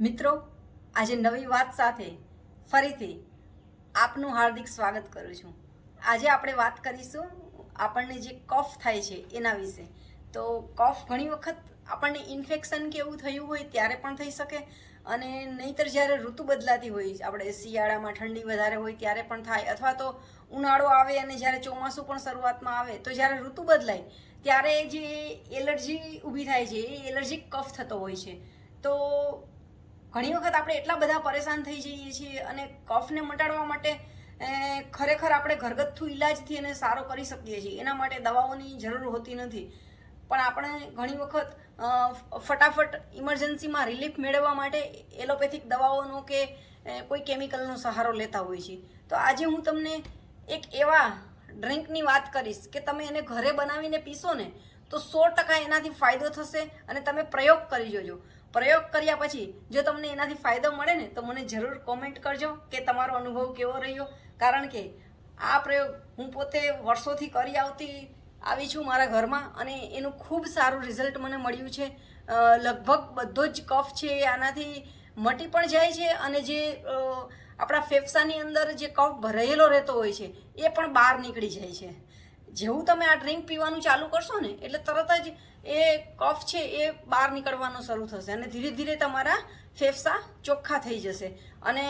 મિત્રો, આજે નવી વાત સાથે ફરીથી આપનું હાર્દિક સ્વાગત કરું છું. આજે આપણે વાત કરીશું આપણને જે કફ થાય છે એના વિશે. તો કફ ઘણી વખત આપણને ઇન્ફેક્શન કે એવું થયું હોય ત્યારે પણ થઈ શકે, અને નહીંતર જ્યારે ઋતુ બદલાતી હોય, આપણે શિયાળામાં ઠંડી વધારે હોય ત્યારે પણ થાય, અથવા તો ઉનાળો આવે અને જ્યારે ચોમાસું પણ શરૂઆતમાં આવે, તો જ્યારે ઋતુ બદલાય ત્યારે જે એલર્જી ઊભી થાય છે એ એલર્જીક કફ થતો હોય છે. તો ઘણી વખત આપણે એટલા બધા પરેશાન થઈ જઈએ છીએ, અને કફને મટાડવા માટે ખરેખર આપણે ઘરગથ્થુ ઇલાજથી એને સારો કરી શકીએ છીએ. એના માટે દવાઓની જરૂર હોતી નથી, પણ આપણે ઘણી વખત ફટાફટ ઇમરજન્સીમાં રિલીફ મેળવવા માટે એલોપેથિક દવાઓનો કે કોઈ કેમિકલનો સહારો લેતા હોય છે. તો આજે હું તમને એક એવા ડ્રિંકની વાત કરીશ કે તમે એને ઘરે બનાવીને પીશો ને તો 100% એનાથી ફાયદો થશે, અને તમે પ્રયોગ કરી જોજો. પ્રયોગ કર્યા પછી જો તમને એનાથી ફાયદો મળે ને તો મને જરૂર કોમેન્ટ કરજો કે તમારો અનુભવ કેવો રહ્યો. કારણ કે આ પ્રયોગ હું પોતે વર્ષોથી કરી આવી છું મારા ઘરમાં, અને એનું ખૂબ સારું રિઝલ્ટ મને મળ્યું છે. લગભગ બધો જ કફ છે એ આનાથી મટી પણ જાય છે, અને જે આપણા ફેફસાની અંદર જે કફ ભરેલો રહેતો હોય છે એ પણ બહાર નીકળી જાય છે. જેવું તમે આ ડ્રિંક પીવાનું ચાલુ કરશો ને એટલે તરત જ એ કફ છે એ બહાર નીકળવાનું શરૂ થશે, અને ધીરે ધીરે તમારા ફેફસા ચોખ્ખા થઈ જશે. અને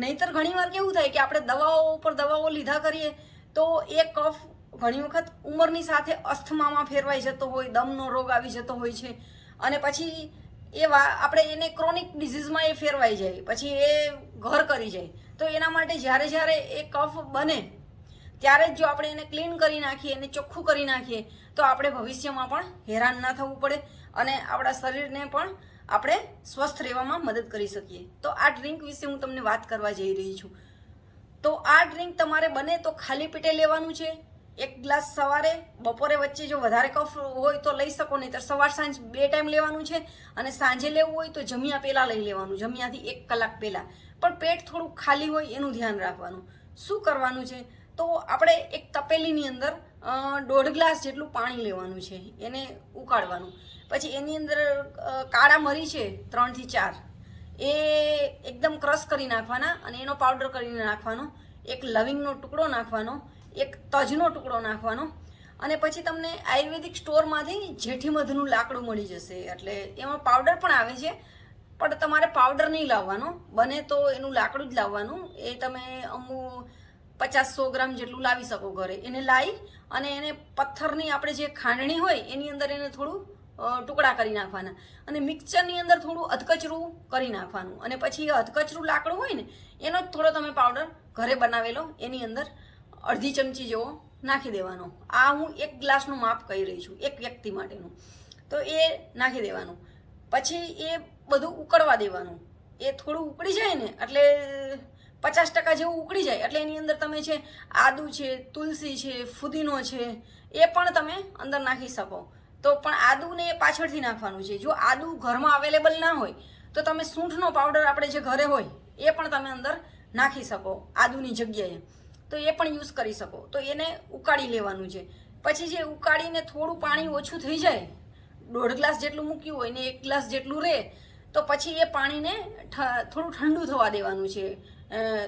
નહીંતર ઘણીવાર કેવું થાય કે આપણે દવાઓ ઉપર દવાઓ લીધા કરીએ તો એ કફ ઘણી વખત ઉંમરની સાથે અસ્થમામાં ફેરવાઈ જતો હોય, દમનો રોગ આવી જતો હોય છે, અને પછી આપણે એને ક્રોનિક ડિઝીઝમાં એ ફેરવાઈ જાય, પછી એ ઘર કરી જાય. તો એના માટે જ્યારે જ્યારે એ કફ બને ત્યારે જ જો આપણે એને ક્લીન કરી નાખીએ, એને ચોખ્ખું કરી નાખીએ, તો આપણે ભવિષ્યમાં પણ હેરાન ના થવું પડે, અને આપણા શરીરને પણ આપણે સ્વસ્થ રહેવામાં મદદ કરી શકીએ. તો આ ડ્રિંક વિશે હું તમને વાત કરવા જઈ રહી છું. તો આ ડ્રિંક તમારે બને તો ખાલી પેટે લેવાનું છે. 1 ગ્લાસ સવારે, બપોરે વચ્ચે જો વધારે કફ હોય તો લઈ શકો, નહીં તો સવાર સાંજ 2 ટાઈમ લેવાનું છે. અને સાંજે લેવું હોય તો જમ્યા પહેલાં લઈ લેવાનું, જમ્યાથી 1 કલાક પહેલાં. પણ પેટ થોડું ખાલી હોય એનું ધ્યાન રાખવાનું. શું કરવાનું છે? તો આપણે એક તપેલીની અંદર 1.5 ગ્લાસ જેટલું પાણી લેવાનું છે, એને ઉકાળવાનું. પછી એની અંદર કાળા મરી છે 3 થી 4, એ એકદમ ક્રશ કરી નાખવાના, અને એનો પાવડર કરીને નાખવાનો. એક લવિંગનો ટુકડો નાખવાનો, એક તજનો ટુકડો નાખવાનો. અને પછી તમને આયુર્વેદિક સ્ટોરમાંથી જેઠીમધનું લાકડું મળી જશે, એટલે એમાં પાવડર પણ આવે છે, પણ તમારે પાવડર નહીં લાવવાનો, બને તો એનું લાકડું જ લાવવાનું. એ તમે 50-100 ગ્રામ જેટલું લાવી શકો ઘરે. એને લાવી અને એને પથ્થરની આપણે જે ખાંડણી હોય એની અંદર એને થોડું ટુકડા કરી નાખવાના, અને મિક્સચરની અંદર થોડું અધકચરું કરી નાખવાનું. અને પછી એ અધકચરું લાકડું હોય ને એનો જ થોડો તમે પાવડર ઘરે બનાવેલો એની અંદર અડધી ચમચી જેવો નાખી દેવાનો. આ હું 1 ગ્લાસનું માપ કહી રહી છું, એક વ્યક્તિ માટેનું. તો એ નાખી દેવાનું. પછી એ બધું ઉકળવા દેવાનું. એ થોડું ઉકળી જાય ને એટલે 50% જેવું ઉકળી જાય એટલે એની અંદર તમે છે આદુ છે, તુલસી છે, ફુદીનો છે, એ પણ તમે અંદર નાખી શકો. તો પણ આદુને એ પાછળથી નાખવાનું છે. જો આદુ ઘરમાં અવેલેબલ ના હોય તો તમે સૂંઠનો પાવડર આપણે જે ઘરે હોય એ પણ તમે અંદર નાખી શકો આદુની જગ્યાએ, તો એ પણ યુઝ કરી શકો. તો એને ઉકાળી લેવાનું છે. પછી જે ઉકાળીને થોડું પાણી ઓછું થઈ જાય, 1.5 ગ્લાસ જેટલું મૂક્યું હોય ને 1 ગ્લાસ જેટલું રહે, તો પછી એ પાણીને થોડું ઠંડુ થવા દેવાનું છે.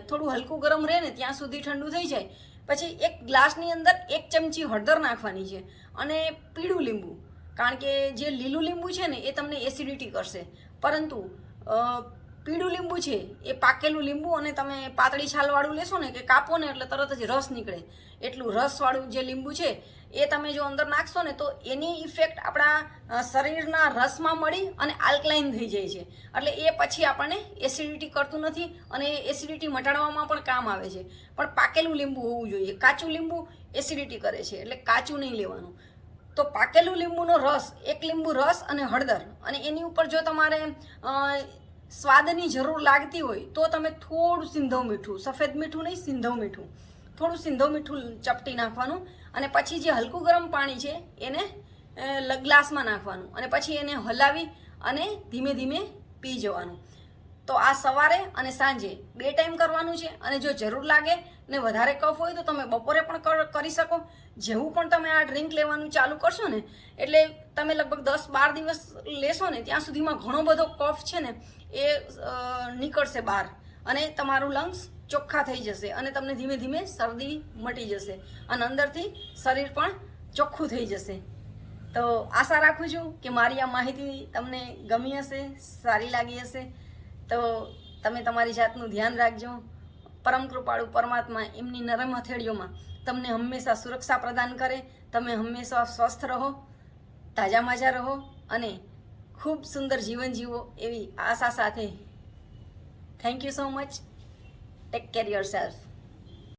થોડું હલકું ગરમ રહે ને ત્યાં સુધી ઠંડુ થઈ જાય. પછી 1 ગ્લાસની અંદર 1 ચમચી હળદર નાખવાની છે, અને પીળું લીંબુ. કારણ કે જે લીલું લીંબુ છે ને એ તમને એસિડિટી કરશે, પરંતુ પીળું લીંબુ છે એ પાકેલું લીંબુ, અને તમે પાતળી છાલવાળું લેશો ને કે કાપો ને એટલે તરત જ રસ નીકળે એટલું રસવાળું જે લીંબુ છે એ તમે જો અંદર નાખશો ને તો એની ઇફેક્ટ આપણા શરીરના રસમાં મળી અને આલ્કલાઇન થઈ જાય છે. એટલે એ પછી આપણને એસિડિટી કરતું નથી, અને એસિડિટી મટાડવામાં પણ કામ આવે છે. પણ પાકેલું લીંબુ હોવું જોઈએ. કાચું લીંબુ એસિડિટી કરે છે, એટલે કાચું નહીં લેવાનું. તો પાકેલું લીંબુનો રસ, 1 લીંબુ રસ અને હળદર, અને એની ઉપર જો તમારે સ્વાદની જરૂર લાગતી હોય તો તમે થોડું સિંધવ મીઠું, સફેદ મીઠું નહીં, સિંધવ મીઠું, થોડું સિંધવ મીઠું ચપટી નાખવાનું. અને પછી જે હલકું ગરમ પાણી છે એને ગ્લાસમાં નાખવાનું, અને પછી એને હલાવી અને ધીમે ધીમે પી જવાનું. તો આ સવારે અને સાંજે 2 ટાઈમ કરવાનું છે. અને જો જરૂર લાગે ને વધારે કફ હોય તો તમે બપોરે પણ કરી શકો. જેવું પણ તમે આ ડ્રિંક લેવાનું ચાલુ કરશો ને એટલે તમે લગભગ 10-12 દિવસ લેશો ને ત્યાં સુધીમાં ઘણો બધો કફ છે ને એ નીકળશે બહાર અને તમારું લંગ્સ ચોખ્ખા થઈ જશે અને તમને ધીમે ધીમે શરદી મટી જશે અને અંદરથી શરીર પણ ચોખ્ખું થઈ જશે. તો આશા રાખું છું કે મારી આ માહિતી તમને ગમી હશે, સારી લાગી હશે. તો તમે તમારી જાતનું ધ્યાન રાખજો. પરમ કૃપાળુ પરમાત્મા એમની નરમ હથેળીઓમાં તમને હંમેશા સુરક્ષા પ્રદાન કરે. તમે હંમેશા સ્વસ્થ રહો, તાજા માજા રહો અને ખૂબ સુંદર જીવન જીવો એવી આશા સાથે thank you so much. Take care yourself.